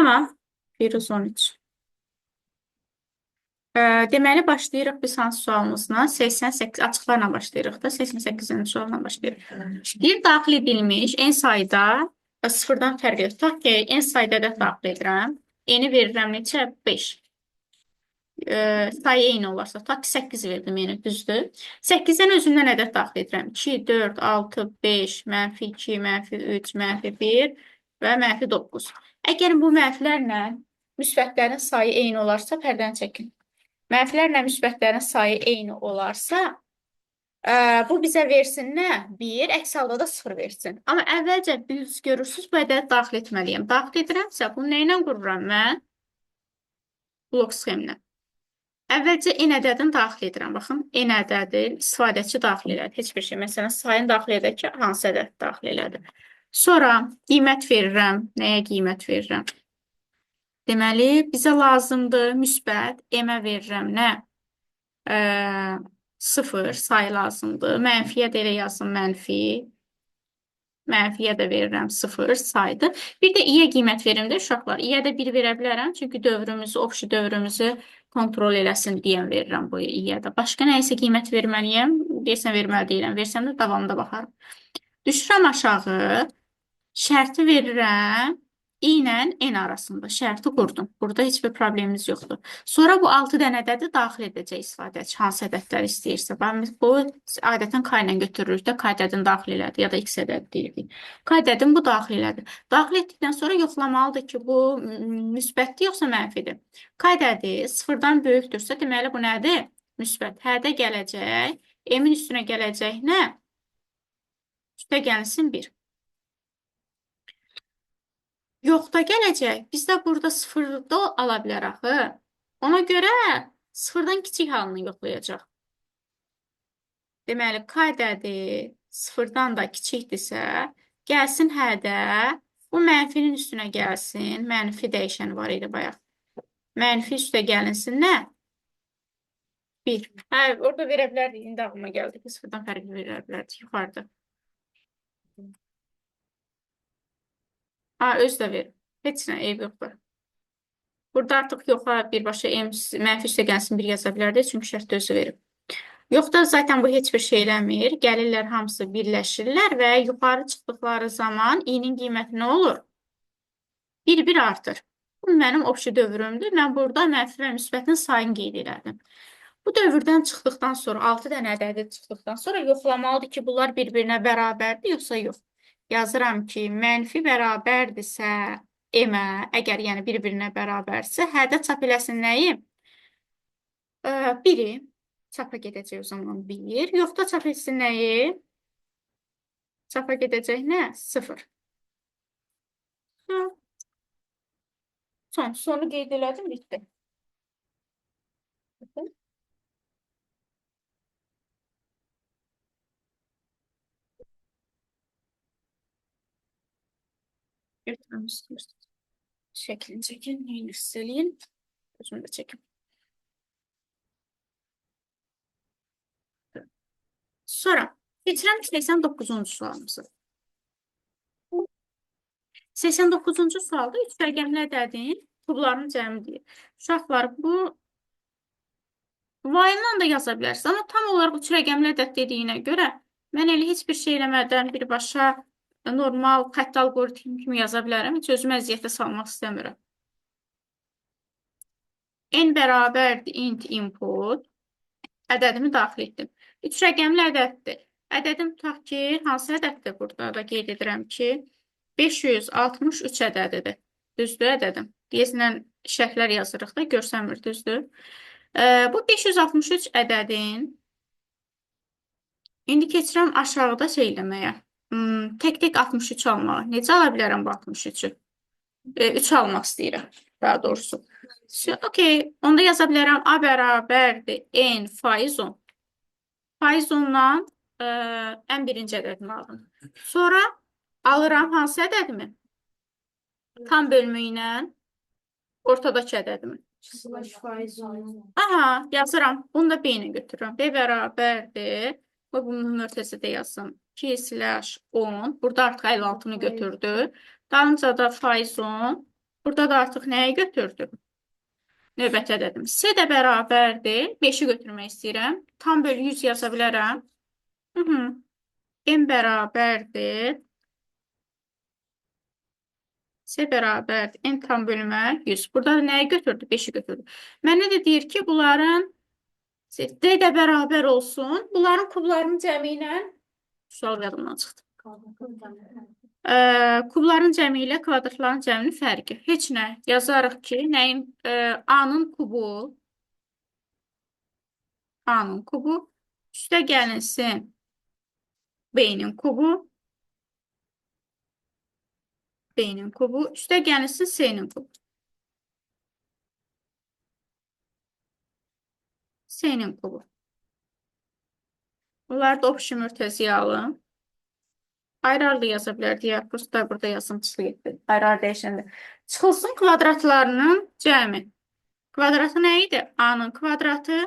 Tamam. 113. Deməli, başlayırıq biz hansı sualımızla? 88, açıqlarla başlayırıq da. 88-ci sualla başlayırıq. Bir daxil edilmiş en sayda sıfırdan fərq yox. Tutaq ki, en sayda ədəd daxil edirəm. Eni verirəm neçə? 5. Sayı eyni olarsa, tutaq ki, 8 verdim eni, düzdür. 8-dən özümdən ədəd daxil edirəm. 2, 4, 6, 5, mənfi 2, mənfi 3, mənfi 1 və mənfi 9. Əgər bu mənfilərlə müsbətlərin sayı eyni olarsa, pərdəni çəkin. Mənfilərlə müsbətlərin sayı eyni olarsa, bu bizə versin nə? 1, əks halda da 0 versin. Amma əvvəlcə biz görürsünüz, bu ədədi daxil etməliyəm. Daxil edirəmsə, bunu nə ilə qururam mən? Blok sxemlə. Əvvəlcə n ədədini daxil edirəm. Baxın, n ədədi istifadəçi daxil elədi. Heç bir şey. Məsələn, sayını daxil edək ki, hansı ədəd daxil elədi. Sonra qiymət verirəm. Nəyə qiymət verirəm? Deməli, bizə lazımdır müsbət. M-ə verirəm nə? 0 sayı lazımdır. Mənfiyə də elə yazın mənfi. Mənfiyə də verirəm 0 saydır. Bir də i-yə qiymət verim də uşaqlar. I-yə də 1 verə bilərəm. Çünki dövrümüzü, obşi dövrümüzü kontrol eləsin deyən verirəm bu i-yə də. Başqa nə isə qiymət verməliyəm. Deyəsən verməli deyirəm. Versəm də davamında baxarım. Düşürəm aşağı. Şərti verirəm. I ilə n arasında şərti qurdum. Burada heç bir problemimiz yoxdur. Sonra bu 6 dənə ədədi daxil edəcək istifadəçi. Hansı ədədlər istəyirsə. Bu adətən k ilə götürürük də k ədədini daxil elədi ya da x ədədi deyirik. K ədədini bu daxil elədi. Daxil etdikdən sonra yoxlamalıdır ki, bu müsbətdir yoxsa mənfidir. K ədədi 0-dan böyükdürsə, deməli bu nədir? Müsbət. Hədə gələcək. M-in üstünə gələcək nə? Üstə gəlsin 1. Yoxda gələcək. Biz də burada 0-da ala bilər axı. Ona görə 0-dan kiçik halını yoxlayacaq. Deməli, k ədədi 0-dan da kiçikdirsə, gəlsin hədə, bu mənfinin üstünə gəlsin. Mənfi dəyişən var idi bayaq. Mənfi üstə gəlinsin nə? 1. Hə, orada verə bilərdik. İndi ağlıma gəldi ki, 0-dan fərqli verə bilərdik yuxarıda. Öz də verir. Heç nə, eyb yoxdur. Burada artıq yoxa birbaşa mənfi üstə gəlsin 1 yaza bilərdik. Çünki şərtdə özü verib. Yoxda zaten bu heç bir şey eləmir. Gəlirlər hamısı birləşirlər və yuxarı çıxdıqları zaman i-nin qiyməti nə olur? 1-1 artır. Bu mənim obşi dövrümdür. Mən burada mənfi və müsbətin sayını qeyd elədim. Bu dövrdən çıxdıqdan sonra, 6 dənə ədədi çıxdıqdan sonra yoxlamalıdır ki, bunlar bir-birinə bərabərdir, yoxsa yox. Yazıram ki, mənfi bərabərdirsə m-ə, əgər yəni bir-birinə bərabərsə, hədə çap eləsin nəyi? 1-i. Çapa gedəcək o zaman 1. Yoxda çap etsin nəyi? Çapa gedəcək nə? 0. Sonu qeyd elədim, bitdi. Götürəm istəyirsiniz. Şəklini çəkin, neyini hiss eləyin. Özümü də çəkim. Sonra, keçirəm 89-cu sualımızı. 89-cu sualda 3 rəqəmli ədədin kublarının cəmidir. Uşaqlar, bu vayından da yaza bilərsiniz. Amma tam olaraq 3 rəqəmli ədəd dediyinə görə mən elə heç bir şey eləmədən birbaşa normal xətt alqoritm kimi yaza bilərəm. Heç özümü əziyyətə salmaq istəmirəm. N bərabərdir int input. Ədədimi daxil etdim. 3 rəqəmli ədəddir. Ədədim tutaq ki, hansı ədəddir? Burada da qeyd edirəm ki, 563 ədədidir. Düzdür ədədim. Deyəsinən şərhlər yazırıq da, görsənmir, düzdür. Bu 563 ədədin indi keçirəm aşağıda şey eləməyə. Tək-tək 63 almağa. Necə ala bilərəm bu 63-ü? 3 almaq istəyirəm, daha doğrusu. Okey, onda yaza bilərəm A bərabərdir N faiz 10. Faiz 10-dan ən birinci ədədimi aldım. Sonra alıram hansı ədədimi? Tam bölümü ilə ortadakı ədədimi. Aha, yazıram. Bunu da B ilə götürürəm. B bərabərdir. Bunun mörtəzədə yazsın. 2/10. Burada artıq 56-nı götürdü. Dalınca da faiz 10. Burada da artıq nəyi götürdüm? Növbətə dedim. C də bərabərdir. 5-i götürmək istəyirəm. Tam bölü 100 yaza bilərəm. Hı -hı. M bərabərdir. C bərabərdir. M tam bölümə 100. Burada da nəyi götürdü? 5-i götürdü. Mənə də deyir ki, bunların D də bərabər olsun. Bunların kublarının cəmi ilə sual yadımdan çıxdı. Kubların cəmi ilə kvadratların cəminin fərqi. Heç nə. Yazarıq ki, nəyin? A-nın kubu. A-nın kubu. Üstə gəlinsin B-nin kubu. B-nin kubu. Üstə gəlinsin C-nin kubu. C-nin kubu. Bunlar da opşi mürtəziyalı. Ayrı-ayrı yaza bilər deyə, prosta burada yazımçısı getdi. Ayrı-ayrı dəyişəndə. Çıxılsın kvadratlarının cəmi. Kvadratı nə idi? A-nın kvadratı.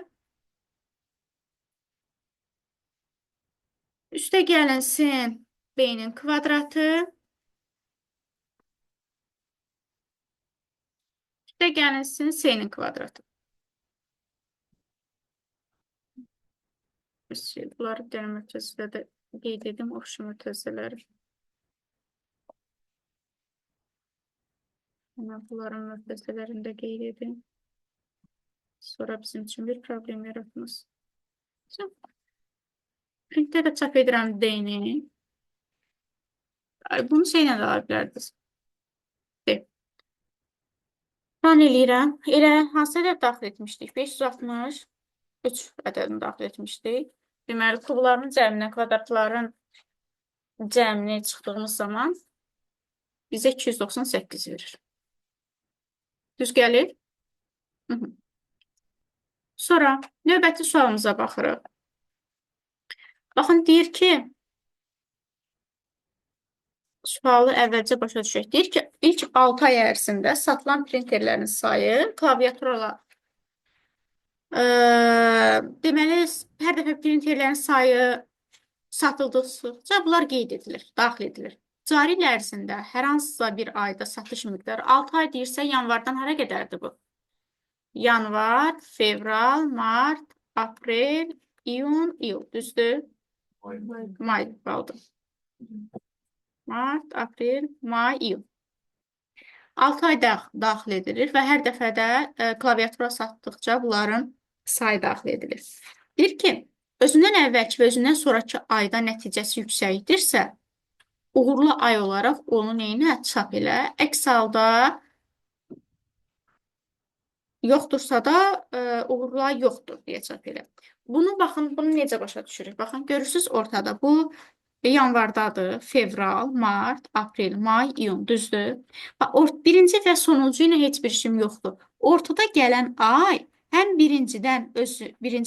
Üstə gəlinsin B-nin kvadratı. Üstə gəlinsin C-nin kvadratı. Bunları bir dənə mürtəzilədə qeyd edim, opşi mürtəziləri. Bunların mürtəzilərində qeyd edim. Sonra bizim üçün bir problem yaratmaz. Printdə də çap edirəm D-ni. Bunu şeylə də ala bilərdiniz. Run eləyirəm. Elə hansı ədəd daxil etmişdik? 563 ədədini daxil etmişdik. Deməli, kubların cəminə, kvadratların cəmini çıxdığımız zaman bizə 298 verir. Düz gəlir? Hı -hı. Sonra növbəti sualımıza baxırıq. Baxın, deyir ki, sualı əvvəlcə başa düşək. Deyir ki, ilk 6 ay ərzində satılan printerlərin sayı klaviaturalar. Deməli, hər dəfə printerlərin sayı satıldıqca bunlar qeyd edilir, daxil edilir. Cari il ərzində hər hansısa bir ayda satış miqdarı 6 ay deyirsə, yanvardan hara qədərdir bu? Yanvar, fevral, mart, aprel, iyun, iyul. Düzdür? May qaldı. Mart, aprel, may, iyun. 6 ay daxil edilir və hər dəfədə klaviatura satdıqca bunların sayı daxil edilir. Deyir ki, özündən əvvəlki və özündən sonraki ayda nəticəsi yüksəkdirsə, uğurlu ay olaraq onu neyinə çap elə? Əks halda yoxdursa da uğurlu ay yoxdur deyə çap elə. Bunu baxın, bunu necə başa düşürük? Baxın, görürsünüz ortada bu yanvardadır. Fevral, mart, aprel, may, iyun. Düzdür? Birinci və sonuncu ilə heç bir işim yoxdur. Ortada gələn ay həm birinci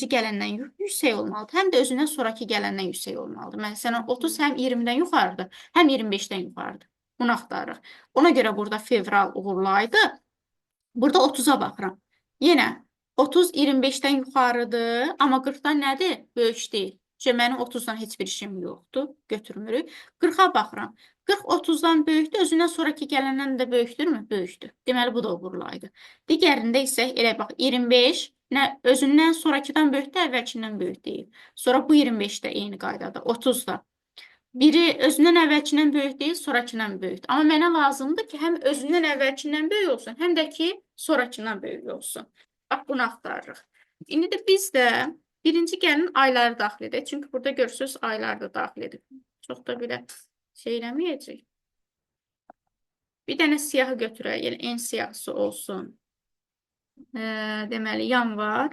gələndən yüksək olmalıdır, həm də özündən sonraki gələndən yüksək olmalıdır. Məsələn, 30 həm 20-dən yuxarıdır, həm 25-dən yuxarıdır. Bunu axtarırıq. Ona görə burada fevral uğurlu aydır. Burada 30-a baxıram. Yenə 30 25-dən yuxarıdır, amma 40-dan nədir? Böyük deyil. Mənim 30-dan heç bir işim yoxdur, götürmürük. 40-a baxıram. 40 30-dan böyükdür, özündən sonraki gələndən də böyükdürmü? Böyükdür. Deməli, bu da uğurlu aydır. Digərində isə elə bax, 25 özündən sonrakidən böyükdür, əvvəlkindən böyük deyil. Sonra bu 25 də eyni qaydada, 30 da. Biri özündən əvvəlkindən böyük deyil, sonrakindən böyükdür. Amma mənə lazımdır ki, həm özündən əvvəlkindən böyük olsun, həm də ki, sonrakindən böyük olsun. Bax, bunu axtarırıq. İndi də biz də birinci gəlin ayları daxil edək. Çünki burada görürsünüz, ayları da daxil edib. Çox da belə şey eləməyəcək. Bir dənə siyahı götürək, yəni en siyahısı olsun. Deməli, yanvar.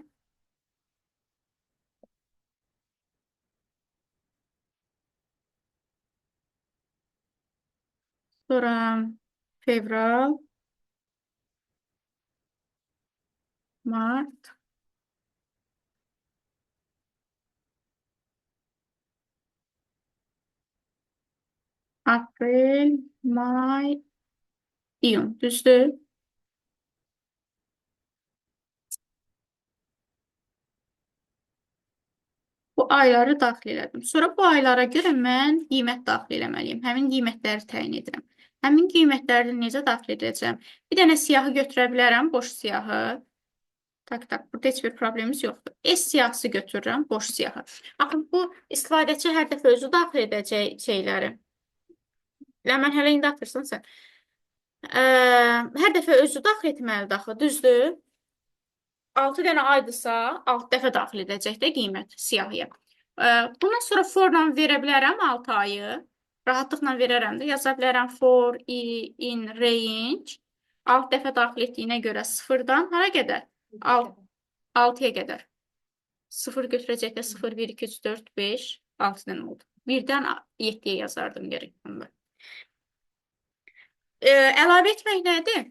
Sonra fevral, mart, aprel, may, iyun. Düzdür? Bu ayları daxil elədim. Sonra bu aylara görə mən qiymət daxil eləməliyim. Həmin qiymətləri təyin edirəm. Həmin qiymətləri necə daxil edəcəm? Bir dənə siyahı götürə bilərəm, boş siyahı. Tak, burada heç bir problemimiz yoxdur. S siyahısı götürürəm, boş siyahı. Baxın, bu istifadəçi hər dəfə özü daxil edəcək şeyləri. Mən hələ indi atırsan sən. Hər dəfə özü daxil etməlidir axı, düzdür? 6 dənə aydısa, 6 dəfə daxil edəcək də qiymət siyahıya. Bundan sonra for-la verə bilərəm 6 ayı. Rahatlıqla verərəm də. Yaza bilərəm for in range. 6 dəfə daxil etdiyinə görə 0-dan hara qədər? 6-ya qədər. 0 götürəcək də 0, 1, 2, 3, 4, 5, 6 dənə oldu. 1-dən 7-yə yazardım gerək bunda. Əlavə etmək nədir?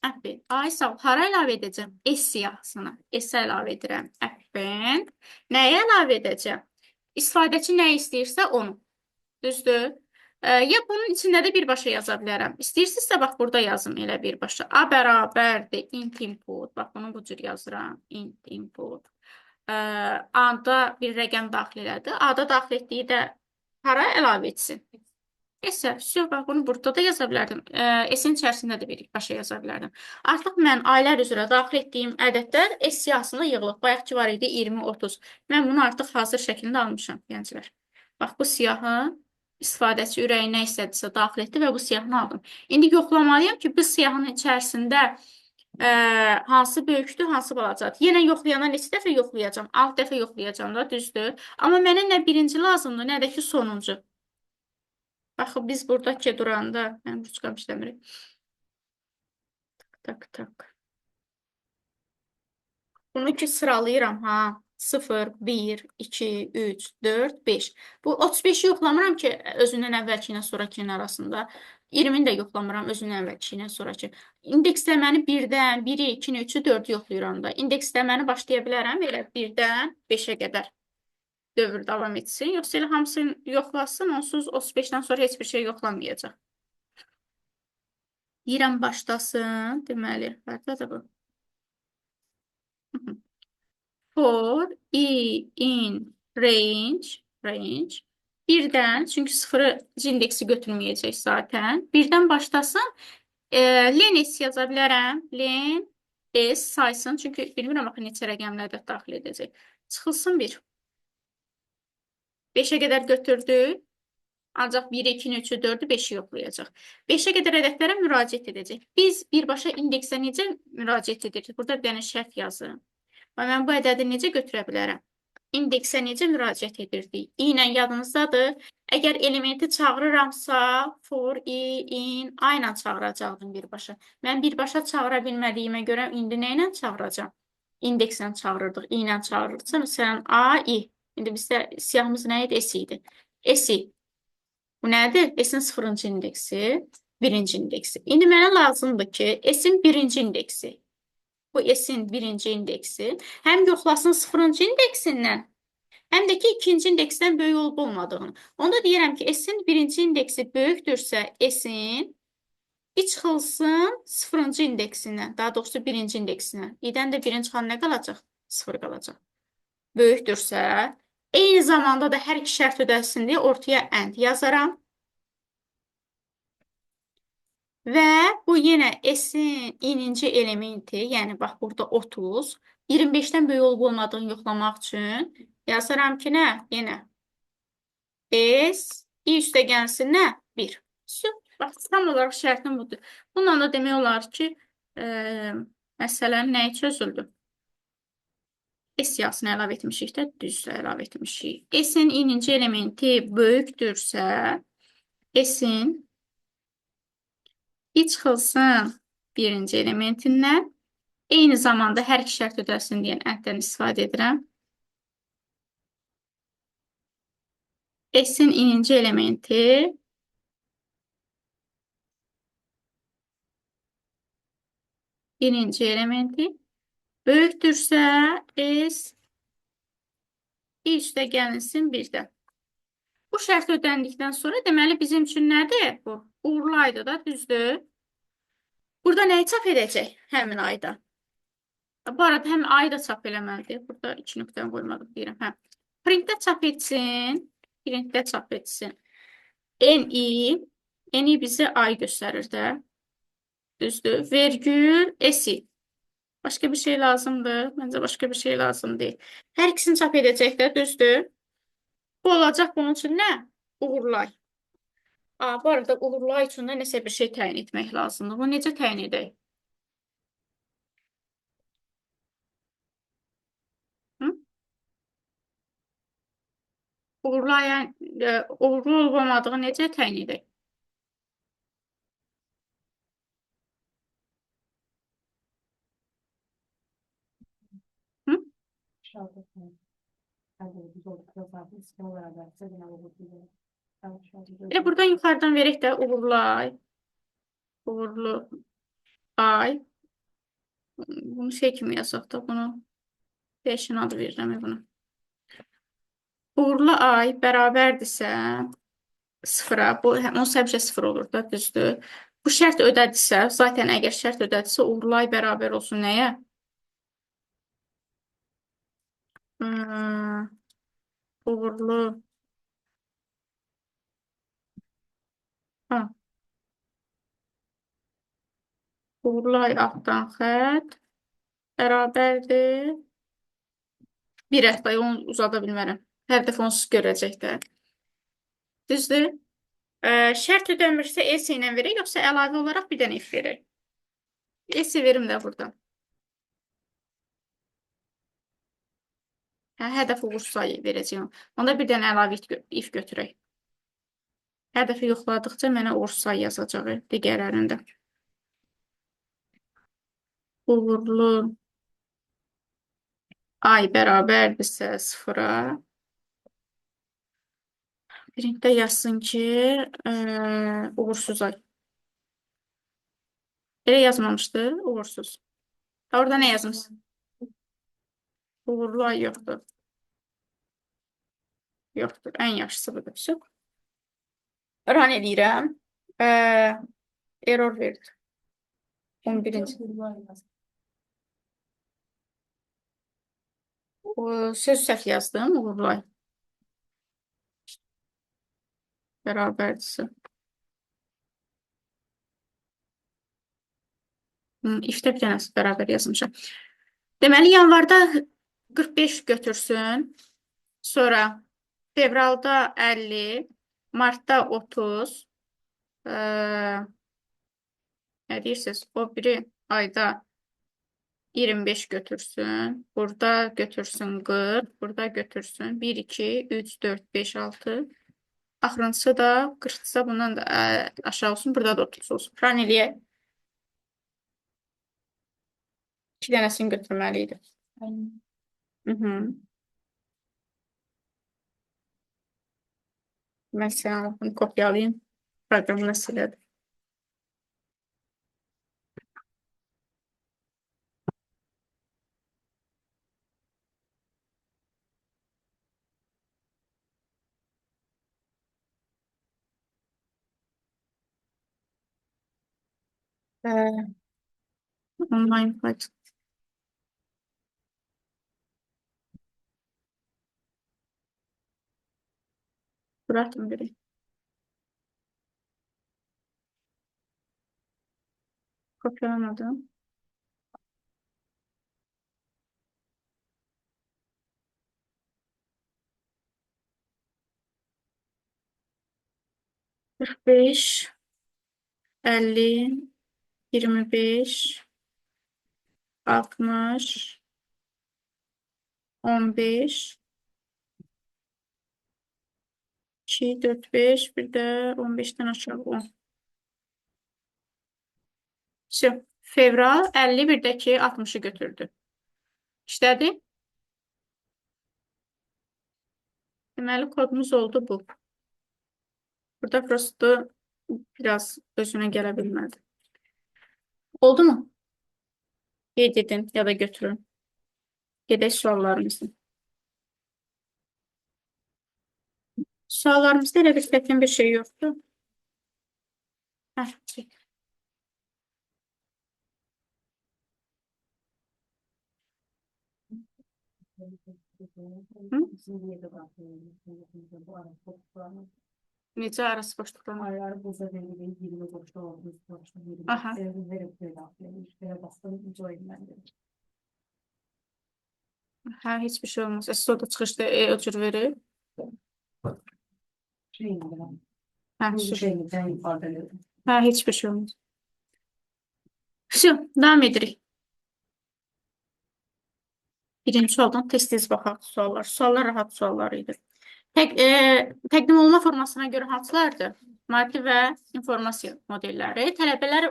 Append. Ay sağ ol. Hara əlavə edəcəm? S siyahısına. S-ə əlavə edirəm. Append. Nəyə əlavə edəcəm? İstifadəçi nə istəyirsə onu. Düzdür? Ya bunun içində də birbaşa yaza bilərəm. İstəyirsinizsə, bax, burada yazım elə birbaşa. A bərabərdir int input. Bax, bunu bu cür yazıram. Int input. A-da bir rəqəm daxil elədi. A-da daxil etdiyi də hara əlavə etsin? S-ə, bax, bunu burada da yaza bilərdim. S-in içərisində də birbaşa yaza bilərdim. Artıq mən aylar üzrə daxil etdiyim ədədlər S siyahısında yığılıb. Bayaqki var idi 20, 30. Mən bunu artıq hazır şəklində almışam, gənclər. Bax, bu siyahı istifadəçi ürəyi nə istədirsə daxil etdi və bu siyahını aldım. İndi yoxlamalıyam ki, bu siyahının içərisində hansı böyükdür, hansı balacadır. Yenə yoxlayana neçə dəfə yoxlayacam? 6 dəfə yoxlayacam da, düzdür. Amma mənə nə birinci lazımdır, nə də ki sonuncu. Baxın, biz buradakı duranda, mən ruçkam işləmirik. Tak. Bunu ki sıralayıram, ha. 0, 1, 2, 3, 4, 5. Bu 35-i yoxlamıram ki, özündən əvvəlki ilə sonraki arasında. 20-ni də yoxlamıram özündən əvvəlki ilə sonraki. İndeksləməni 1-dən, 1-i, 2-ni, 3-ü, 4-ü yoxlayıram da. İndeksləməni başlaya bilərəm elə 1-dən 5-ə qədər dövr davam etsin. Yoxsa elə hamısını yoxlasın, onsuz 35-dən sonra heç bir şey yoxlamayacaq. Deyirəm başlasın, deməli, hardadır bu? For in range birdən, çünki sıfırıncı indeksi götürməyəcək zaten. Birdən başlasın. Len S yaza bilərəm. Len S saysın. Çünki bilmirəm axı neçə rəqəmlərdə daxil edəcək. Çıxılsın 1. 5-ə qədər götürdük. Ancaq 1, 2, 3, 4, 5-i yoxlayacaq. 5-ə qədər ədədlərə müraciət edəcək. Biz birbaşa indeksə necə müraciət edirik? Burada bir dənə şərt yazın. Və mən bu ədədi necə götürə bilərəm? İndeksə necə müraciət edirdik? I ilə yadınızdadır. Əgər elementi çağırıramsa, for, in, a ilə çağıracaqdım birbaşa. Mən birbaşa çağıra bilmədiyimə görə indi nə ilə çağıracam? İndekslə çağırırdıq, i ilə çağırırdıqsa, məsələn, a, i. İndi bizdə siyahımız nə idi? S idi. S. Bu nədir? S-in sıfırıncı indeksi, birinci indeksi. İndi mənə lazımdır ki, S-in birinci indeksi. Bu S-in birinci indeksi həm yoxlasın sıfırıncı indeksindən, həm də ki, ikinci indeksdən böyük olub olmadığını. Onda deyirəm ki, S-in birinci indeksi böyükdürsə S-in çıxılsın sıfırıncı indeksindən, daha doğrusu birinci indeksindən. İdən də birinci çıxan nə qalacaq? Sıfır qalacaq. Böyükdürsə, eyni zamanda da hər iki şərt ödəsin deyə ortaya and yazaram. Və bu yenə S-in ininci elementi, yəni bax burada 30, 25-dən böyük olub olmadığını yoxlamaq üçün yazaram ki, nə? Yenə S, i üstəgəlsin nə? 1. Bax, tam olaraq şərtim budur. Bununla da demək olar ki, məsələn, nəyi çözüldü? S siyahısını əlavə etmişik də, düz əlavə etmişik. S-in ininci elementi böyükdürsə, S-in çıxılsın birinci elementindən. Eyni zamanda hər iki şərt ödəsin deyən əddən istifadə edirəm. S-in ininci elementi böyükdürsə S i üstə gəlinsin 1-də. Bu şərt ödəndikdən sonra deməli bizim üçün nədir? Bu uğurlu ayda da düzdür. Burada nəyi çap edəcək həmin ayda? Bu arada həm ayı da çap eləməlidir. Burada 2 nöqtəni qoymadım deyirəm. Hə. Printdə çap etsin. Printdə çap etsin. Ni Eni bizi ay göstərir də. Düzdür. Vergül, esi. Başqa bir şey lazımdır. Məncə başqa bir şey lazım deyil. Hər ikisini çap edəcək də, düzdür. Bu olacaq bunun üçün nə? Uğurlay. Bu arada uğurlay üçün də nəsə bir şey təyin etmək lazımdır. Bu necə təyin edək? Hı? Uğurlayan, uğurlu olub-olmadığı necə təyin edək? Hı? Elə buradan yuxarıdan verək də uğurlay, uğurlu ay. Bunu şey kimi yazaq da, bunu dəyişən adı verirəm buna. Uğurlu ay bərabərdirsə sıfıra, bu onsuz həmişə sıfır olur da, düzdür. Bu şərt ödədirsə, zaten əgər şərt ödədirsə, uğurlu ay bərabər olsun nəyə? Hmm, uğurlu, ha, uğurlu ay altdan xət bərabərdir. Bir həftə onu uzada bilmərəm. Hər dəfə onsuz görəcək də. Düzdür? Şərt ödənmirsə S ilə verək, yoxsa əlavə olaraq bir dənə F verək. S verim də burada. Hər dəfə uğursuz sayı verəcəyim. Onda bir dənə əlavə if götürək. Hər dəfə yoxladıqca mənə uğursuz sayı yazacaq digərlərində. Uğurlu ay bərabərdirsə sıfıra. Birində yazsın ki, uğursuz ay. Elə yazmamışdı, uğursuz. Orada nə yazmışsın? Uğurlu ay yoxdur. Yoxdur. Ən yaxşısı budur. Run edirəm. Error verdi. 11-ci. Söz səhv yazdım. Uğurlu ay. Bərabərdirsə. İfdə bir dənəsi bərabər yazmışam. Deməli, yanvarda 45 götürsün. Sonra fevralda 50, martda 30. Nə deyirsiniz? O biri ayda 25 götürsün. Burada götürsün 40. Burada götürsün 1, 2, 3, 4, 5, 6. Axırıncısı da 40-sa bundan da aşağı olsun. Burada da 30 olsun. Plan eləyək. 2 dənəsini götürməli idi. Hı -hı. Mən sənə bunu kopyalayayım. Proqramını silədim. Online fayda. Buraxdım biri. Kopyalamadım. Kırk beş, 50, 25, 60, 15, 2, 4, 5, bir de 15'ten aşağı 10. Fevral 50, birdəki 60'ı götürdü. İşlədi. Deməli, kodumuz oldu bu. Burada prosto biraz özünə gələ bilmədi. Oldu mu? Qeyd edin ya da götürün. Gedək suallarımızı. Suallarımızda elə bir çətin bir şey yoxdur. Çək. Hı? Necə arası boşluqdan? Aylar boza verilir, 20 boşluq oldu, boşluq verilir. Aha. Verip böyle atlayır. Böyle bastım, join bende. Hə, heç bir şey olmaz. Stoda çıxışda o cür verir. Şeyim ben. Hə, Bu sür. şeyimden ifade ediyorum. Hə, heç bir şey olmaz. Все, devam edirik. Birinci sualdan tez-tez baxaq suallar. Suallar rahat suallar idi. Təqdim olunma formasına görə hansılardır? Maddi və informasiya modelləri. Tələbələr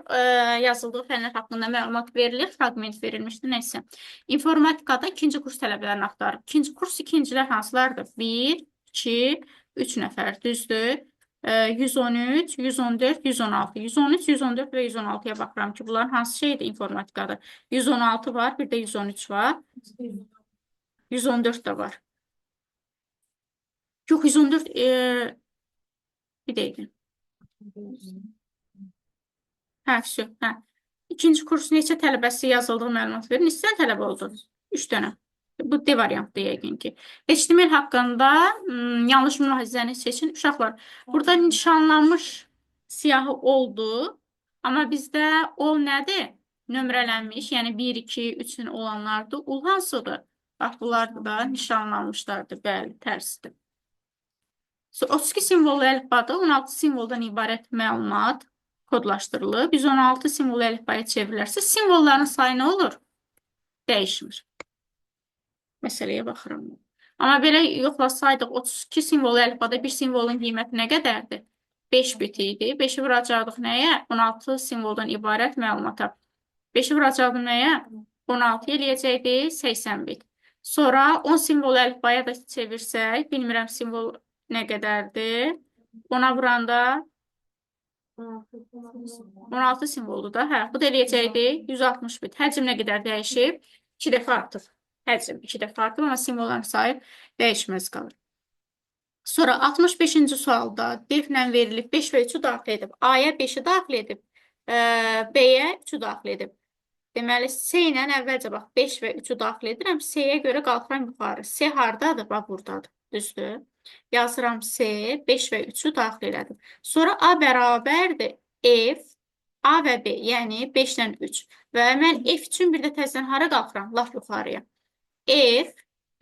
yazıldığı fənlər haqqında məlumat verilir, fraqment verilmişdir, neysə. İnformatikada ikinci kurs tələbələrini axtarır. İkinci kurs ikincilər hansılardır? 1, 2, 3 nəfər, düzdür. 113, 114, 116. 113, 114 və 116-ya baxıram ki, bunların hansı şeydir informatikada? 116 var, bir də 113 var. 114 də var. Yox, 114 bir dəqiqə. Hə, все, hə. İkinci kurs neçə tələbəsi yazıldığı məlumat verir. Neçə tələbə oldu? 3 dənə. Bu D variantdır yəqin ki. HTML haqqında yanlış mülahizəni seçin. Uşaqlar, burada nişanlanmış siyahı oldu. Amma bizdə ol nədir? Nömrələnmiş, yəni 1, 2, 3-ün olanlardır. Ul hansıdır? Bax, bunlar da nişanlanmışlardır. Bəli, tərsidir. 32 simvollu əlifbada 16 simvoldan ibarət məlumat kodlaşdırılıb. 116 simvollu əlifbaya çevrilərsə, simvolların sayı nə olur? Dəyişmir. Məsələyə baxıram. Amma belə yoxlasaydıq, 32 simvollu əlifbada bir simvolun qiyməti nə qədərdir? 5 bit idi. 5-i vuracaqdıq nəyə? 16 simvoldan ibarət məlumata. 5-i vuracaqdım nəyə? 16 eləyəcəkdi 80 bit. Sonra 10 simvollu əlifbaya da çevirsək, bilmirəm simvol nə qədərdir? 10-a vuranda 16 simvoldur da. Hə, bu da eləyəcəkdi 160 bit. Həcm nə qədər dəyişib? 2 dəfə artıq. Həcm 2 dəfə artıq, amma simvolların sayı dəyişməz qalır. Sonra 65-ci sualda deflə verilib 5 və 3-ü daxil edib. A-ya 5-i daxil edib, B-yə 3-ü daxil edib. Deməli, C ilə əvvəlcə bax 5 və 3-ü daxil edirəm. C-yə görə qalxıram yuxarı. C hardadır? Bax, buradadır. Düzdür. Yazıram C, 5 və 3-ü daxil elədim. Sonra A bərabərdir F, A və B, yəni 5-lə 3. Və mən F üçün bir də təzədən hara qalxıram? Laf yuxarıya. F,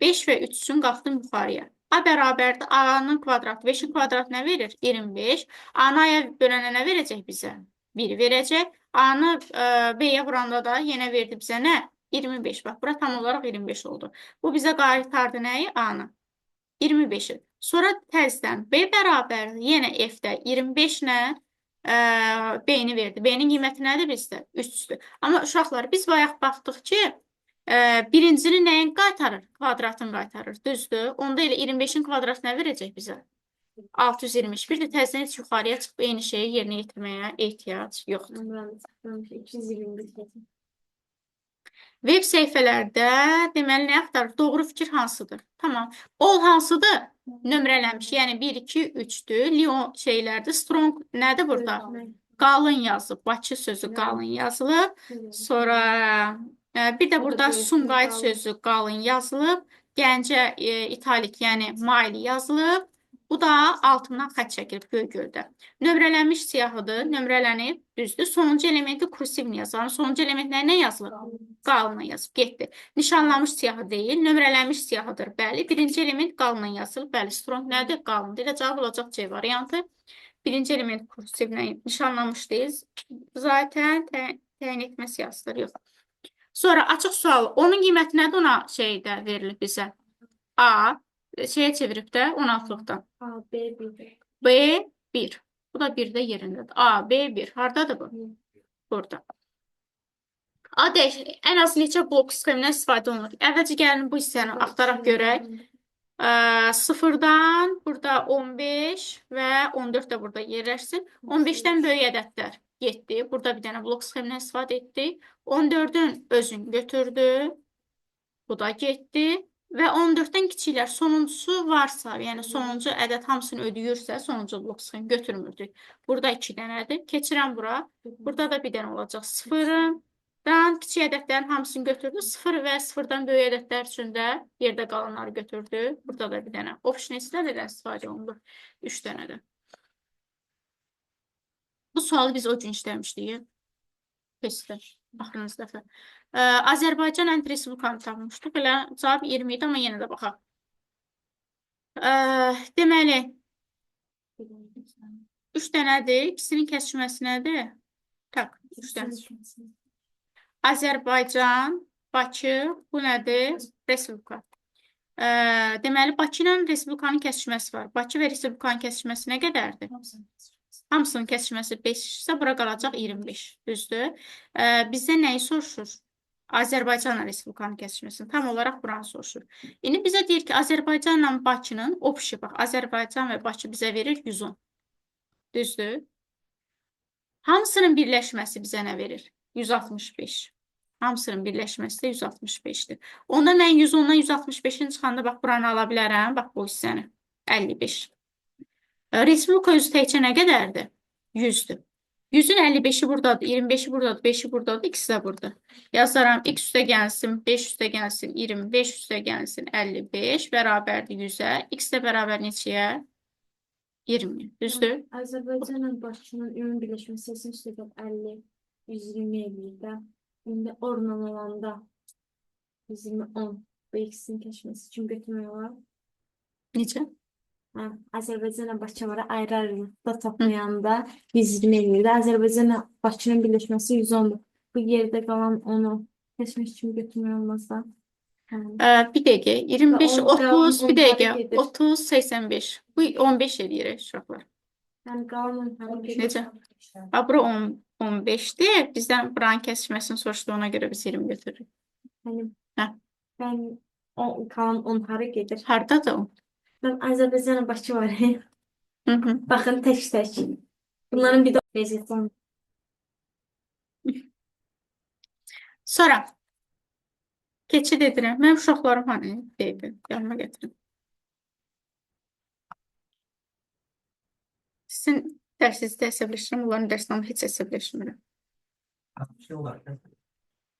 5 və 3 üçün qalxdım yuxarıya. A bərabərdir A-nın kvadratı. 5-in kvadratı nə verir? 25. A-nı A-ya bölənə nə verəcək bizə? 1 verəcək. A-nı B-yə vuranda da yenə verdi bizə nə? 25. Bax, bura tam olaraq 25 oldu. Bu bizə qaytardı nəyi? A-nı. 25-i. Sonra təzdən B bərabərdir. Yenə F-də 25-nə B-ni verdi. B-nin qiyməti nədir bizdə? 3-dür. Amma uşaqlar, biz bayaq baxdıq ki, birincini nəyin qaytarır? Kvadratını qaytarır. Düzdür. Onda elə 25-in kvadratı nə verəcək bizə? 621 də təzdən heç yuxarıya çıxıb eyni şeyi yerinə yetirməyə ehtiyac yoxdur. 221. Web səhifələrdə deməli nə axtarır? Doğru fikir hansıdır? Tamam. Ol hansıdır? Nömrələnmiş. Yəni 1, 2, 3-dür. Lyon şeylərdir. Strong nədir burada? Qalın yazılıb. Bakı sözü qalın yazılıb. Sonra bir də burada Sumqayıt sözü qalın yazılıb. Gəncə italik, yəni maili yazılıb. Bu da altından xətt çəkilib Göygöldə. Nömrələnmiş siyahıdır, nömrələnib, düzdür. Sonuncu elementi kursivni yazalım. Sonuncu elementlər nə yazılır? Qalına yazıb, getdi. Nişanlanmış siyahı deyil, nömrələnmiş siyahıdır. Bəli, birinci element qalına yazılıb. Bəli, strong nədir? Qalındır. Elə cavab olacaq C variantı. Birinci element kursivlə nişanlanmış deyil. Zaten təyin etmə siyahısıdır, yox. Sonra açıq sual. Onun qiyməti nədir? Ona şeydə verilir bizə. A. Şeyə çevirib də 16-lıqdan. A, B, 1. B, 1. Bu da 1 də yerindədir. A, B, 1. Haradadır bu? Burada. A dəyişir. Ən az neçə blok sxemindən istifadə olunur? Əvvəlcə gəlin bu hissəni axtaraq görək. Sıfırdan burada 15 və 14 də burada yerləşsin. 15-dən böyük ədədlər getdi. Burada bir dənə blok sxemindən istifadə etdi. 14-ün özünü götürdü. Bu da getdi. Və 14-dən kiçiklər sonuncusu varsa, yəni sonuncu ədəd hamısını ödəyirsə, sonuncu blok sxemi götürmürdük. Burada 2 dənədir. Keçirəm bura. Burada da bir dənə olacaq. Sıfırdan kiçik ədədlərin hamısını götürdü. 0 və 0-dan böyük ədədlər üçün də yerdə qalanları götürdü. Burada da bir dənə. Option neçə dənədən istifadə olunur? 3 dənədən. Bu sualı biz o gün işləmişdik. Testdə, axırıncı dəfə. Azərbaycan Ənd Respublikanı tapmışdıq. Belə cavab 20 idi, amma yenə də baxaq. Deməli, 3 dənədir. İkisinin kəsişməsi nədir? Tak, 3 dənə. Azərbaycan, Bakı, bu nədir? Respublika. Deməli, Bakı ilə Respublikanın kəsişməsi var. Bakı və Respublikanın kəsişməsi nə qədərdir? Hamısının kəsişməsi 5 isə bura qalacaq 25. Düzdür? Bizdə nəyi soruşur? Azərbaycanla Respublikanın kəsişməsini tam olaraq buranı soruşur. İndi bizə deyir ki, Azərbaycanla Bakının obşi, bax, Azərbaycan və Bakı bizə verir 110. Düzdür? Hamısının birləşməsi bizə nə verir? 165. Hamısının birləşməsi də 165-dir. Onda mən 110-dan 165-in çıxanda bax, buranı ala bilərəm. Bax, bu hissəni. 55. Respublika üzü təkcə nə qədərdir? 100-dür. 100-ün 55-i buradadır, 25-i buradadır, 5-i buradadır, ikisi də burada. Yazaram, x üstə gəlsin, 5 üstə gəlsin, 25 üstə gəlsin, 55 bərabərdir 100-ə. X də bərabər neçəyə? 20. Düzdür? Azərbaycanla Bakının ümumi birləşməsi 80 120 eləyir də. İndi orman olanda 120 10 bu ikisinin kəşməsi üçün götürmək olar. Necə? Azərbaycanla Bakı var ayrı-ayrılıqda toplayanda 120 eləyir də. Azərbaycanla Bakının birləşməsi 110-dur. Bu yerdə qalan onu kəşmək üçün götürmək olmaz da. Bir dəqiqə, 25, Və on- 30, bir on dəqiqə, hareket edir. 30, 85. Bu 15 eləyir uşaqlar. Yəni qalan Necə? Bura 15-dir. Bizdən buranın kəsişməsini soruşdu, ona görə biz 20 götürürük. Hə. Yəni qalan 10 hara gedir? Hardadır o? Mən Azərbaycanla Bakı var. Hı -hı. Baxın tək-tək. Bunların bir də lezzeti Sonra keçid edirəm. Mənim uşaqlarım hani deyildi. Yanıma gətirin. Sizin dərsinizdə əsəbləşirəm, onların dərsində heç əsəbləşmirəm.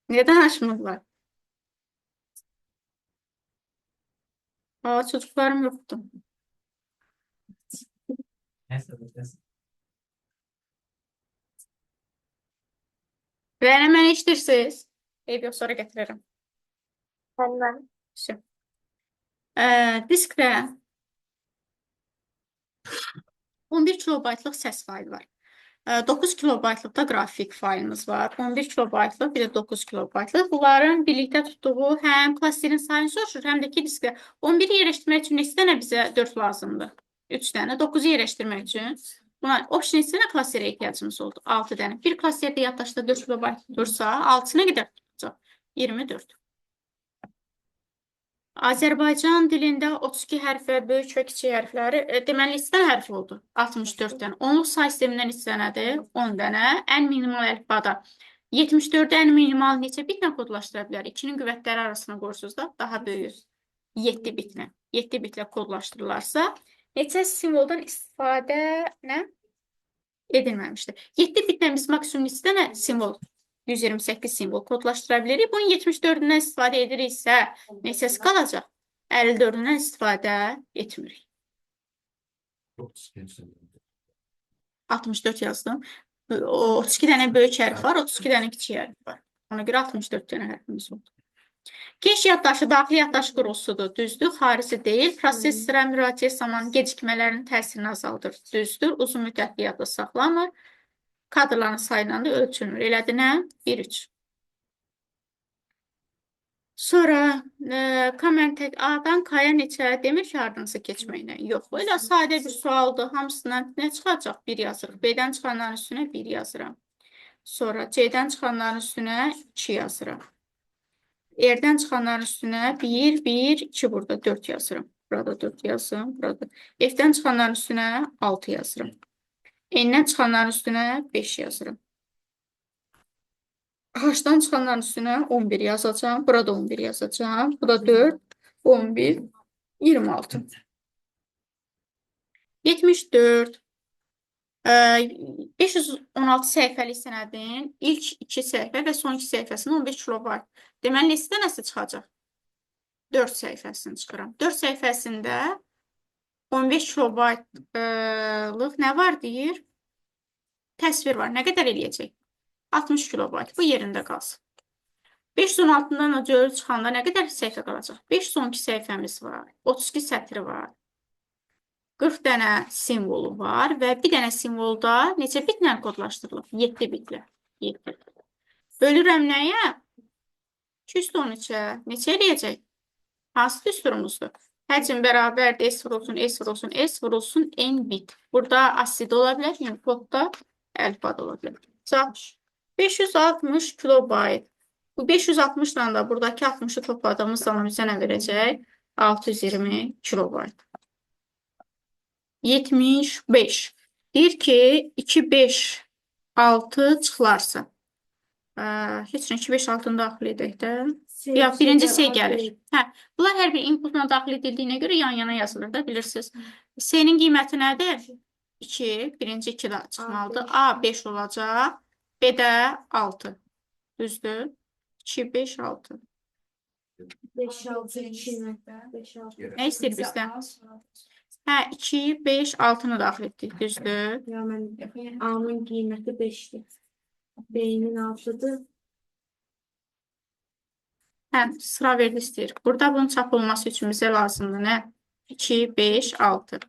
Nədən aşmırlar? Çocuklarım yoxdur. Rənə mənə işləyirsiniz? Eyb yox, sonra gətirərəm. Mən Diskdə 11 kilobaytlıq səs faylı var. 9 kilobaytlıq da qrafik faylımız var. 11 kilobaytlıq, bir də 9 kilobaytlıq. Bunların birlikdə tutduğu həm klasterin sayını soruşur, həm də ki diskdə. 11-i yerləşdirmək üçün neçə dənə bizə 4 lazımdır? 3 dənə. 9-u yerləşdirmək üçün buna option neçə dənə klasterə ehtiyacımız oldu? 6 dənə. Bir klasterdə yaddaşda 4 kilobayt dursa, 6-sına qədər tutacaq. 24. Azərbaycan dilində 32 hərf və böyük və kiçik hərfləri, deməli, neçə dənə hərf oldu? 64 dənə. Onluq say sistemindən neçə dənədir? 10 dənə. Ən minimal əlifbada 74-də ən minimal neçə bitlə kodlaşdıra bilər? 2-nin qüvvətləri arasına qoyursunuz da, daha böyük. 7 bitlə. 7 bitlə kodlaşdırılarsa, neçə simvoldan istifadə edilməmişdir? 7 bitlə biz maksimum neçə dənə simvol? 128 simvol kodlaşdıra bilirik. Bunun 74-ündən istifadə ediriksə, neçəsi qalacaq? 54-ündən istifadə etmirik. 64 yazdım. 32 dənə böyük hərf var, 32 dənə kiçik hərf var. Ona görə 64 dənə hərfimiz oldu. Keş yaddaşı daxili yaddaş qurulsudur, düzdür, xarici deyil. Prosesora müraciət zamanı gecikmələrin təsirini azaldır, düzdür. Uzun müddətli yadda saxlanmır. Kadrların sayından da ölçülmür. Elədi nə? 1-3. Sonra kommentek A-dan K-ya neçə demir ki, hardansa keçməklə. Yox, elə sadə bir sualdır. Hamısından nə çıxacaq? 1 yazırıq. B-dən çıxanların üstünə 1 yazıram. Sonra C-dən çıxanların üstünə 2 yazıram. R-dən çıxanların üstünə 1, 1, 2 burada 4 yazıram. Burada 4 yazım. Burada. F-dən çıxanların üstünə 6 yazıram. N-dən çıxanların üstünə 5 yazıram. H-dan çıxanların üstünə 11 yazacağım. Burada 11 yazacağım. Bu da 4, 11, 26. 74. 516 səhifəlik sənədin ilk 2 səhifə və son 2 səhifəsində 15 kilobayt. Deməli, neçə dənəsi çıxacaq? 4 səhifəsini çıxıram. 4 səhifəsində 15 kilobaytlıq nə var deyir? təsvir var. Nə qədər eləyəcək? 60 kilobayt. Bu yerində qalsın. 516-dan öcə çıxanda nə qədər səhifə qalacaq? 512 səhifəmiz var. 32 sətri var. 40 dənə simvolu var və bir dənə simvolda neçə bitlə kodlaşdırılıb? 7 bitlə. 7. Bölürəm nəyə? 213-ə. Neçə eləyəcək? Hansı düsturumuzdur? Həcm bərabərdir. S vurulsun, S vurulsun, S vurulsun, N bit. Burada asid ola bilər, yəni kodda əlifba da ola bilər. 560 kilobayt. Bu 560-dan da buradakı 60-ı topladığımız zaman bizə nə verəcək? 620 kilobayt. 75. Deyir ki, 2, 5, 6 çıxılarsa. Heç nə 2, 5, 6-nı daxil edək də. Yox, birinci S gəlir. Hə, bunlar hər bir inputla daxil edildiyinə görə yan-yana yazılır da, bilirsiniz. S-nin qiyməti nədir? 2, birinci 2 də çıxmalıdır. A 5 olacaq, B də 6. Düzdür? 2, 5, 6. 5, 6, 2, 5, 6. Nə istəyir bizdən? Hə, 2, 5, 6-nı daxil etdik, düzdür? Ya mən A-nın qiyməti 5-dir. B-nin 6-dır. Hə, sıra verdi istəyir. Burada bunun çap olması üçün bizə lazımdır nə? 2, 5, 6.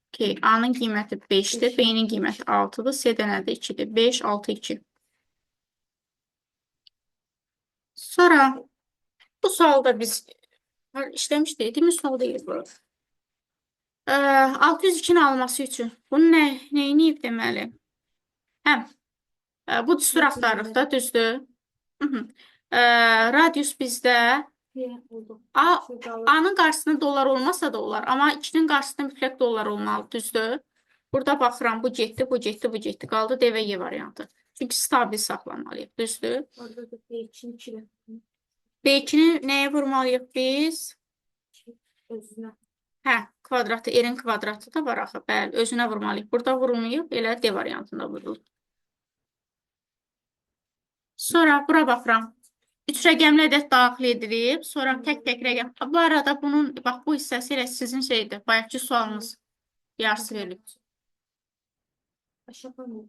Okay, A-nın qiyməti 5-dir, B-nin qiyməti 6-dır, C-də nədir? 2-dir. 5, 6, 2. Sonra bu sualda biz işləmişdik. Dediğimiz sual deyil bu. 602-nin alması üçün bunu neyini deməli? Hə, bu düstur axtarırıq da, düzdür? Radius bizdə A-nın qarşısında dollar olmasa da olar, amma 2-nin qarşısında mütləq dollar olmalı, düzdür? Burada baxıram, bu getdi, bu getdi, bu getdi. Qaldı D və Y variantı. Çünki stabil saxlamalıyıq, düzdür? Orada da B2-ni 2-də. B2-ni nəyə vurmalıyıq biz? Özünə. Hə, kvadratı, R-in kvadratı da var axı, bəli, özünə vurmalıyıq. Burada vurulmayıb, elə D variantında vurulur. Sonra bura baxıram. 3 rəqəmli ədəd daxil edilib, sonra tək-tək rəqəm. Bu arada bunun, bax, bu hissəsi elə sizin şeydir, bayaqki sualımız yarısı verilib. Aşağı mı?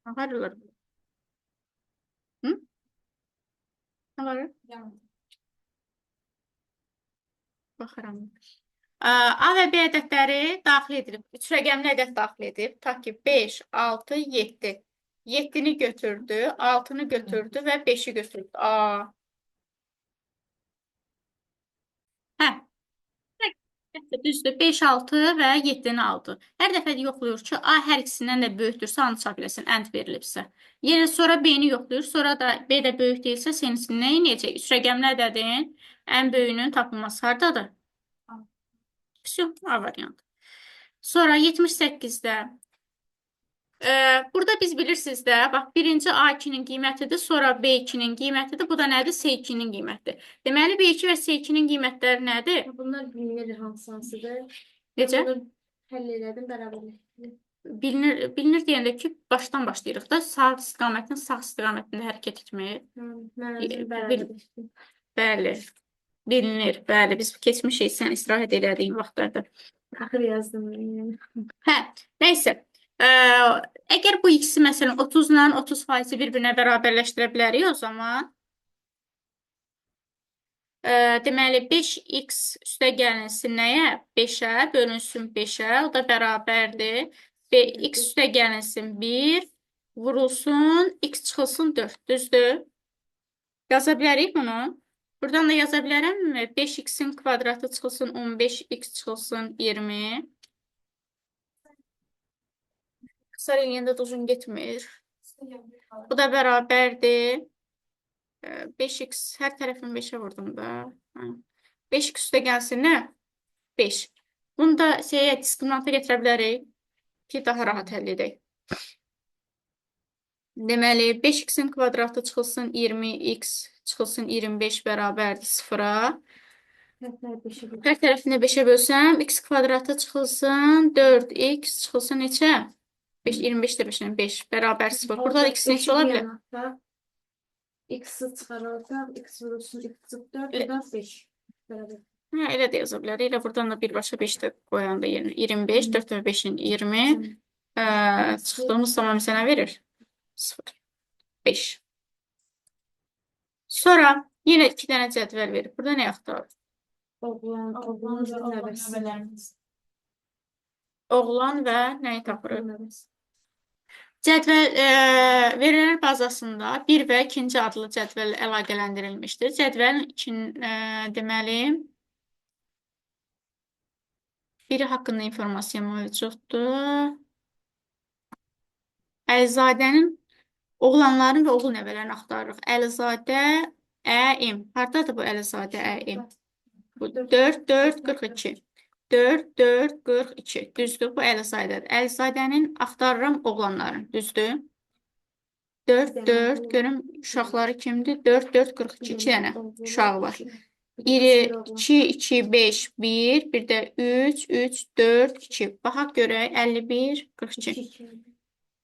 Ağarırlar. Hı? Ağarır? Baxıram. A və B ədədləri daxil edilib. 3 rəqəmli ədəd daxil edib. Ta ki 5, 6, 7. 7-ni götürdü, 6-nı götürdü və 5-i götürdü. A. Hə. Düzdür. 5, 6 və 7-ni aldı. Hər dəfə yoxlayır ki, A hər ikisindən də böyükdürsə, anı çap eləsin, ənd verilibsə. Yenə sonra B-ni yoxlayır, sonra da B də böyük deyilsə, senin nə edəcək? 3 rəqəmli ədədin ən böyüyünün tapılması hardadır? A variantı. Sonra 78-də burada biz bilirsiniz də, bax, birinci A2-nin qiymətidir, sonra B2-nin qiymətidir, bu da nədir? C2-nin qiymətidir. Deməli, B2 və C2-nin qiymətləri nədir? Bunlar bilinir hansıdır? Necə? Bunu həll elədim, bərabərləşdim. Bilinir deyəndə ki, başdan başlayırıq da, sağ istiqamətin sağ istiqamətində hərəkət etməyə. Mən özüm bərabərləşdim. Bəli, bilinir, bəli. Biz keçmişik, sən istirahət elədiyin vaxtlarda. Axır yazdım. Hə, nəysə. Əgər bu ikisi, məsələn, 30-la 30% bir-birinə bərabərləşdirə bilərik, o zaman deməli, 5x üstə gəlinsin nəyə? 5-ə, bölünsün 5-ə, o da bərabərdir. X üstə gəlinsin 1, vurulsun, x çıxılsın 4, düzdür? Yaza bilərik bunu. Buradan da yaza bilərəmmi? 5x-in kvadratı çıxılsın 15, x çıxılsın 20. Qısar eləyəndə də uzun getmir. Bu da bərabərdir. 5x, hər tərəfini 5-ə vurdum da. 5x üstə gəlsin nə? 5. Bunu da diskriminanta gətirə bilərik ki, daha rahat həll edək. Deməli, 5x-in kvadratı çıxılsın 20x, çıxılsın 25 bərabərdir 0-a. Hər tərəfini 5-ə bölsəm, x kvadratı çıxılsın 4x, çıxılsın neçə? 25-də 5-lə 5 bərabər 0. Burada da x neçə ola bilər? X-i çıxaracaq, x vurulsun, x çıxır, burada 5. Hə, elə də yaza bilər. Elə buradan da birbaşa 5 də qoyanda yerinə 25, 4 və 5-in 20. Çıxdığımız zaman bizə nə verir? 0, 5. Sonra yenə 2 dənə cədvəl verir. Burada nə axtarır? Oğlan və nəvəsi. Oğlan və nəyi tapırıq? Nəvəsi. Cədvəl verilənlər bazasında 1 və 2-ci adlı cədvəl əlaqələndirilmişdir. Cədvəlin deməli biri haqqında informasiya mövcuddur. Əlizadənin oğlanların və oğul nəvələrini axtarırıq. Əlizadə Ə-im. Hardadır bu Əlizadə Ə-im? Bu 4, 4, 42. 4, 4, 42. Düzdür, bu Əlizadədir. Əlizadənin axtarıram oğlanların. Düzdür? 4, 4, görüm uşaqları kimdir? 4, 4, 42. 2 dənə uşağı var. 2, 2, 5, 1, bir də 3, 3, 4, 2. Baxaq görək, 51, 42.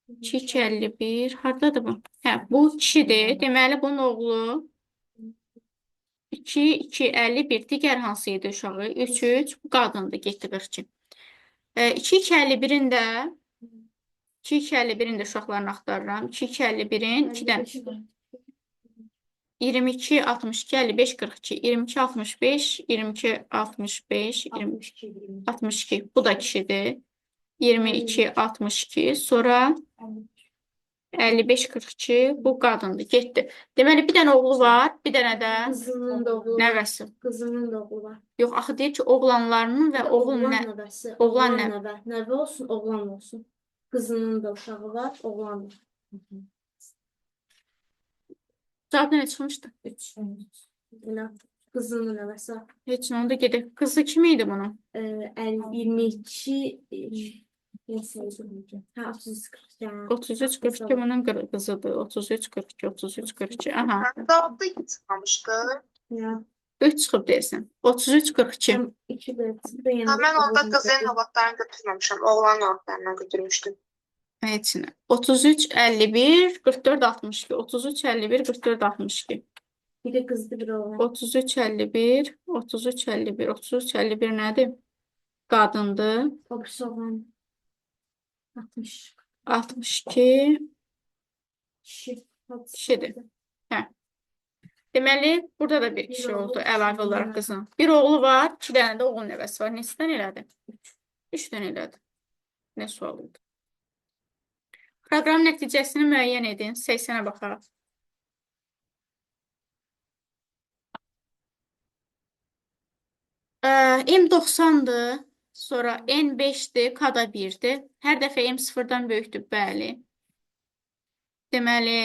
2, 2, 51. Hardadır bu? Hə, bu kişidir. Deməli, bunun oğlu 2, 2, 51. Digər hansı idi uşağı? 3, 3. Bu qadındır. Getdi 42. 2, 2, 51-in də 2, 2, 51-in də uşaqlarını axtarıram. 2, 2, 51-in 2 dənə. 22, 62, 55, 42. 22, 65, 22, 65, 62. Bu da kişidir. 22, 62. Sonra 55, 42. Bu qadındır. Getdi. Deməli, bir dənə oğlu var. Bir dənə də Qızının da oğlu var. nəvəsi. Qızının da oğlu var. Yox, axı deyir ki, oğlanlarının və oğlun Oğlan nə? nəvəsi. Oğlan Oğlan nə? nəvə. Nəvə olsun, oğlan olsun. Qızının da uşağı var, oğlan var. Cavab nə çıxmışdı? 3. Elə qızının nəvəsi var. Heç nə, onda gedək. Qızı kim idi bunun? 22 hə 33 42. 33, 42 bunun qızıdır. 33, 42, 33, 42. Aha. Cavabda iki çıxmamışdı. Ya. 3 çıxıb deyəsən. 33, 42. 2 də Ha, mən orada qızın evatlarını götürməmişəm. Oğlan evatlarını götürmüşdüm. Heç nə. 33, 51, 44, 62. 33, 51, 44, 62. Bir də qızdı bir oğlan. 33, 51, 33, 51, 33, 51 nədir? Qadındır. O birisi oğlan. 60. 62 Kişi. kişidir. Hə. Deməli, burada da bir kişi oldu əlavə olaraq qızın. Bir oğlu var, 2 dənə də oğul nəvəsi var. Neçə dənə elədi? 3 dənə elədi. Nə sual idi? Proqram nəticəsini müəyyən edin. 80-ə baxaq. M 90-dır. Sonra N 5-dir, K da 1-dir. Hər dəfə M 0-dan böyükdür, bəli. Deməli,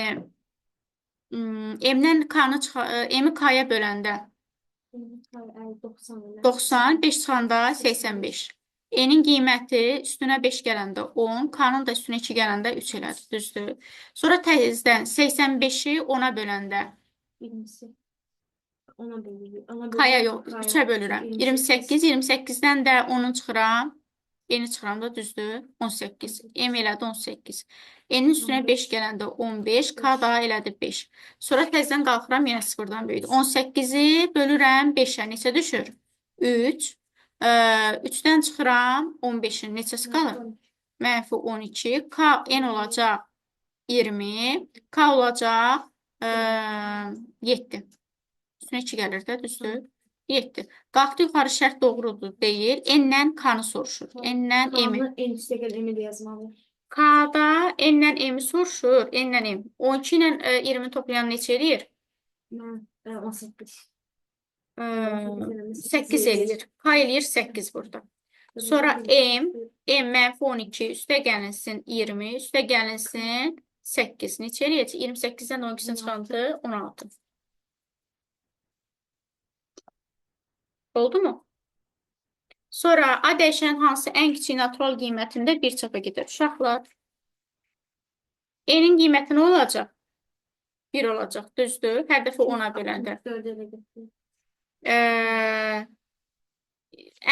M-dən M-i K-ya böləndə 90, 5 çıxanda 85. N-in qiyməti üstünə 5 gələndə 10, K-nın da üstünə 2 gələndə 3 elədir, düzdür. Sonra təzədən 85-i 10-a böləndə K-ya yox, 3-ə bölürəm. 28, 28-dən də 10-u çıxıram. N-i çıxıram da düzdür, 18. M elədi 18. N-in üstünə 5 gələndə 15, K daha elədi 5. Sonra təzədən qalxıram, yenə 0-dan böyüdür. 18-i bölürəm 5-ə, neçə düşür? 3. 3-dən çıxıram, 15-in neçəsi qalır? Mənfi 12. K, N olacaq 20. K olacaq 7. Üstünə 2 gəlir də, düzdür? 7. Qalxdı yuxarı şərt doğrudur, deyil. N-lə K-nı soruşur. N-lə M-i. En üstə gəl M-i də yazmalı. K-da N-lə M-i soruşur. N-lə M. 12 ilə 20 toplayan neçə eləyir? 18. 8 eləyir. K eləyir 8 burada. Sonra M mənfi 12, üstə gəlinsin 20, üstə gəlinsin 8. Neçə eləyəcək? 28-dən 12-sini çıxandı 16. Oldu mu? Sonra A dəyişənin hansı ən kiçik natural qiymətində bir çapa gedir? Uşaqlar. N-in qiyməti nə olacaq? 1 olacaq, düzdür? Hər dəfə 10-a böləndə.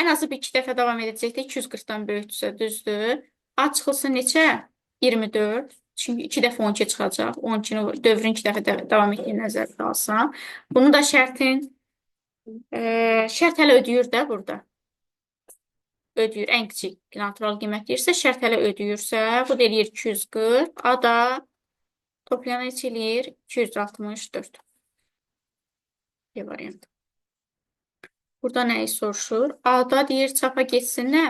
Ən azı bir 2 dəfə davam edəcəkdə 240-dan böyükdürsə, düzdür? A çıxılsın neçə? 24. Çünki 2 dəfə 12 çıxacaq. 12-ni dövrün 2 dəfə davam etdiyini nəzərdə alsan. Bunu da şərtin Şərt hələ ödəyir də burada. Ödəyir. Ən kiçik natural qiymət deyirsə, şərt hələ ödəyirsə, bu da eləyir 240. A da toplayan neçə eləyir? 264. Bir variant. Burada nəyi soruşur? A-da deyir çapa getsin nə?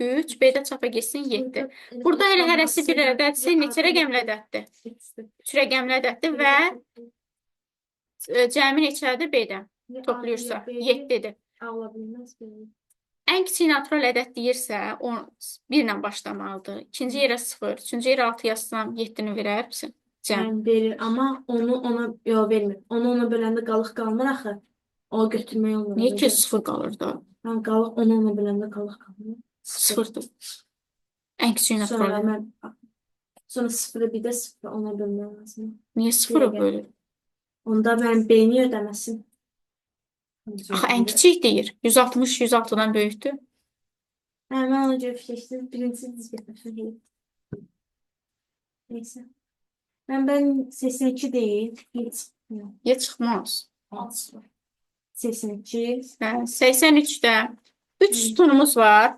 3, B-də çapa getsin 7. Burada elə hərəsi bir ədədsə neçə rəqəmli ədəddir? 3 rəqəmli ədəddir və cəmi neçədir B-də? Toplayırsa 7-dir. Ala bilməz belə. Ən kiçik natural ədəd deyirsə, 1 ilə başlamalıdır. İkinci yerə 0, üçüncü yerə 6 yazsam 7-ni verər misin? Cəm. Yəni verir, amma onu ona yox vermir. Onu ona böləndə qalıq qalmır axı. O götürmək olmur. Niyə ki 0 qalır da? Mən qalıq onu ona böləndə qalıq qalmır. 0-dır. Ən kiçik natural Sonra ədəd. mən sonra 0-ı bir də 0 ona bölmək lazım. Niyə 0-ı bölür? Onda mən B-ni ödəməsin. Axı ən kiçik deyir. 160 106-dan böyükdür. Hə, mən ona görə fikirləşdim. Birincisi düz getmişəm. Neysə. Ben 82 değil. Hiç. Ya çıxmaz. 82. 83-də 3 sütunumuz var.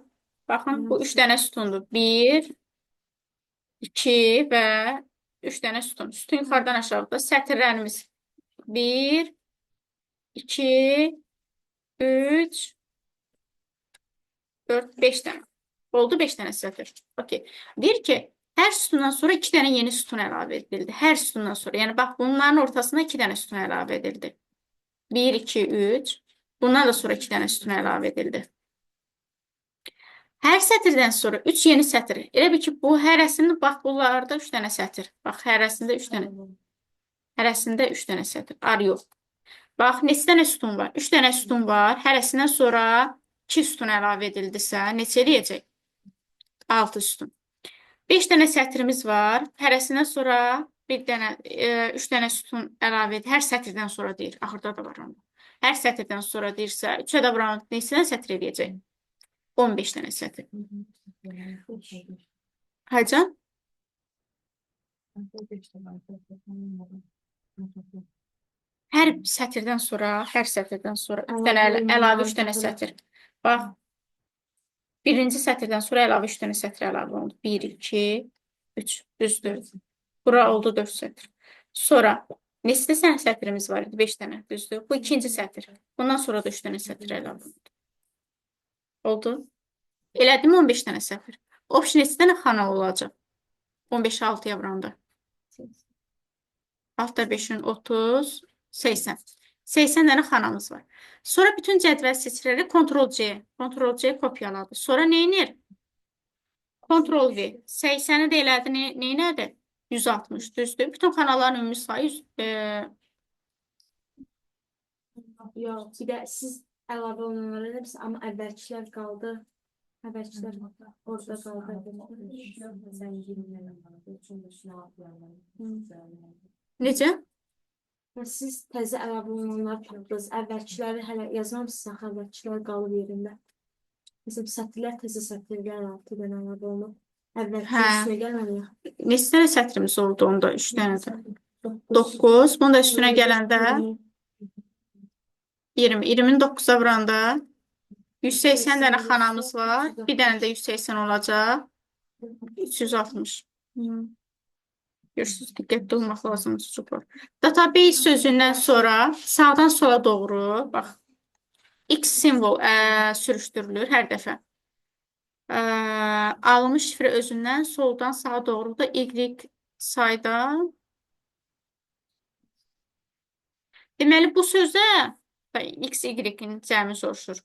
Baxın, bu 3 dənə sütundur. 1, 2 və 3 dənə sütun. Sütun yuxarıdan aşağıda. Sətirlərimiz 1, 2, 3, 4, 5 dənə. Oldu 5 dənə sətir. Okay. Deyir ki, hər sütundan sonra 2 dənə yeni sütun əlavə edildi. Hər sütundan sonra. Yəni, bax, bunların ortasına 2 dənə sütun əlavə edildi. 1, 2, 3. Bundan da sonra 2 dənə sütun əlavə edildi. Hər sətirdən sonra 3 yeni sətir. Elə bil ki, bu hərəsində, bax, bunlarda 3 dənə sətir. Bax, hərəsində 3 dənə. Hərəsində 3 dənə sətir. Ar yox. Bax, neçə dənə sütun var? 3 dənə sütun var. Hərəsindən sonra 2 sütun əlavə edildisə, neçə eləyəcək? 6 sütun. 5 dənə sətrimiz var. Hərəsindən sonra 3 dənə sütun əlavə edir. Hər sətirdən sonra deyir. Axırda da var onda. Hər sətirdən sonra deyirsə, 3-ə də vuran neçə dənə sətr eləyəcək? 15 dənə sətr. Haycan? Hər sətirdən sonra 3 dənə əlavə 3 dənə sətr. Bax, birinci sətirdən sonra əlavə 3 dənə sətr əlavə oldu. 1, 2, 3, düzdür. Bura oldu 4 sətr. Sonra, neçə dənə sətrimiz var idi? 5 dənə, düzdür. Bu ikinci sətr. Bundan sonra da 3 dənə sətr əlavə oldu. Oldu. Elədim 15 dənə sətr. Option neçə dənə xana olacaq? 15-i 6-ya vuranda. 6 5-in 30, 80. 80 dənə xanamız var. Sonra bütün cədvəl seçkiləri Ctrl-C kopyaladı. Sonra neynir? Ctrl-V. 80-i də elədi, neynədir? 160, düzdür. Bütün xanaların ümumi sayı Yox, bir də siz əlavə olunanlar edərsiniz, amma əvvəlkilər qaldı. Əvvəlkilər orada qaldı. necə? Siz təzə əlavə olunanlar tapdınız. Əvvəlkiləri hələ yazmamısınız, axı əvvəlkilər qalıb yerində. Məsələn, sətirlər təzə sətirlər 6 dənə əlavə olunub. Əvvəlki üstünə gəlməli. Neçə dənə sətrimiz oldu onda? 3 dənə də. 9. Bunu da üstünə gələndə 20. 20-ni 9-a vuranda 180 dənə xanamız var. Bir dənə də 180 olacaq. 360. Görürsünüz, diqqətli olmaq lazımdır çocuklar. Database sözündən sonra sağdan sola doğru, bax, X simvol sürüşdürülür hər dəfə. Alınmış şifrə özündən soldan sağa doğru da Y sayda. Deməli, bu sözdə X, Y-in cəmi soruşur.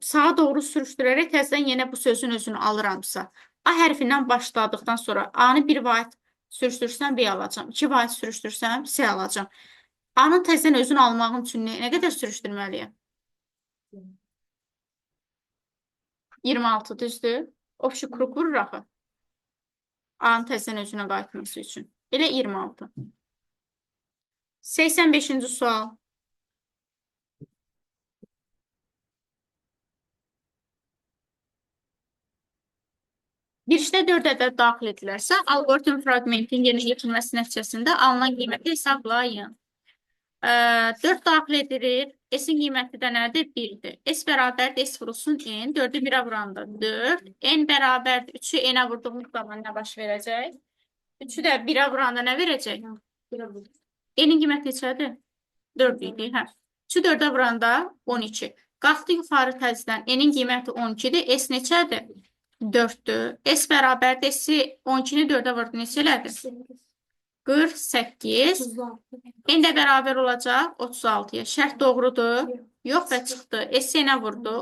Sağa doğru sürüşdürərək təzədən yenə bu sözün özünü alıramsa, A hərfindən başladıqdan sonra A-nı 1 vahid sürüşdürsəm B alacam, 2 vahid sürüşdürsəm C alacam. A-nın təzədən özünü almağım üçün nə qədər sürüşdürməliyəm? 26, düzdür. Opşu kruk vurur axı. A-nın təzədən özünə qayıtması üçün. Elə 26. 85-ci sual. Girişdə 4 ədəd daxil edilərsə, algoritm fraqmentin yerinə yetirilməsi nəticəsində alınan qiyməti hesablayın. 4 daxil edilir. S-in qiyməti də nədir? 1-dir. S bərabərdir, S vurulsun N. 4-ü 1-ə vuranda 4. N bərabərdir. 3-ü N-ə vurduğumuz zaman nə baş verəcək? 3-ü də 1-ə vuranda nə verəcək? Bira bu. N-in qiyməti neçədir? 4 idi. Hə. 3-ü 4-ə vuranda 12. Qalxdı yuxarı təzədən. N-in qiyməti 12-dir. S neçədir? 4-dür. S bərabərdir. S-i 12-ni 4-ə vurdu. Neçə elədi? 48. 36. N də bərabər olacaq 36-ya. Şərt doğrudur. Yox və çıxdı. S nə vurdu?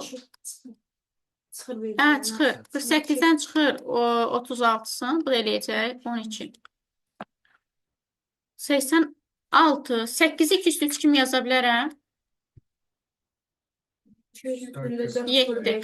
Çıxır bir. Hə, çıxır. 48-dən çıxır o 36-sın. Bu da eləyəcək 12. 86. 8-i 2 üstü 3 kimi yaza bilərəm. 7.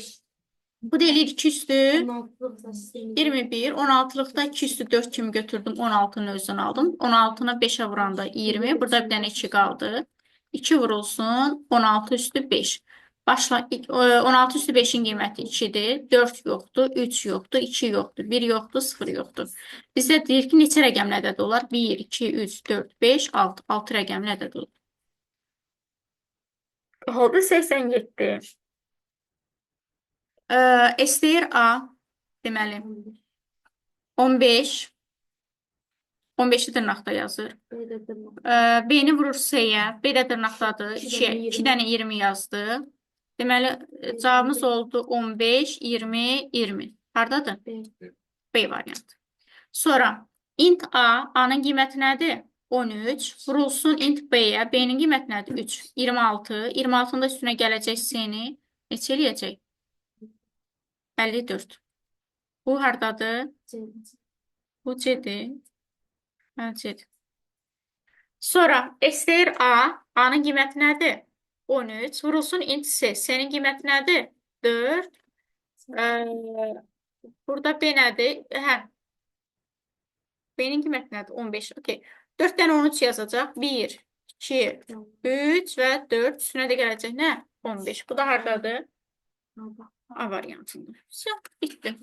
Bu da eləyir 2 üstü 21. 16-lıqda 2 üstü 4 kimi götürdüm. 16-nın özünü aldım. 16-nı 5-ə vuranda 20. Burada bir dənə 2 qaldı. 2 vurulsun. 16 üstü 5. 16 üstü 5-in qiyməti 2-dir. 4 yoxdur. 3 yoxdur. 2 yoxdur. 1 yoxdur. 0 yoxdur. Bizdə deyir ki, neçə rəqəmli ədəd olar? 1, 2, 3, 4, 5, 6. 6 rəqəmli ədəd olur. Oldu 87. S deyir A. Deməli 15. 15-i dırnaqda yazır. B-ni vurur S-yə. B də dırnaqdadır. 2 dənə 20 yazdı. Deməli, cavabımız oldu 15, 20, 20. Haradadır? B variantı. Sonra int A, A-nın qiyməti nədir? 13. Vurulsun int B-yə. B-nin qiyməti nədir? 3. 26. 26-nın da üstünə gələcək S-ni. Neçə eləyəcək? 54. Bu haradadır? Bu C-dir. Hə, C-dir. Sonra S deyir A. A-nın qiyməti nədir? 13. Vurulsun int C. C-nin qiyməti nədir? 4. Burada B nədir? Hə. B-nin qiyməti nədir? 15. Okay. 4 dənə 13 yazacaq. 1, 2, 3 və 4. Üstünə də gələcək nə? 15. Bu da haradadır? A variantındır. Bitdi.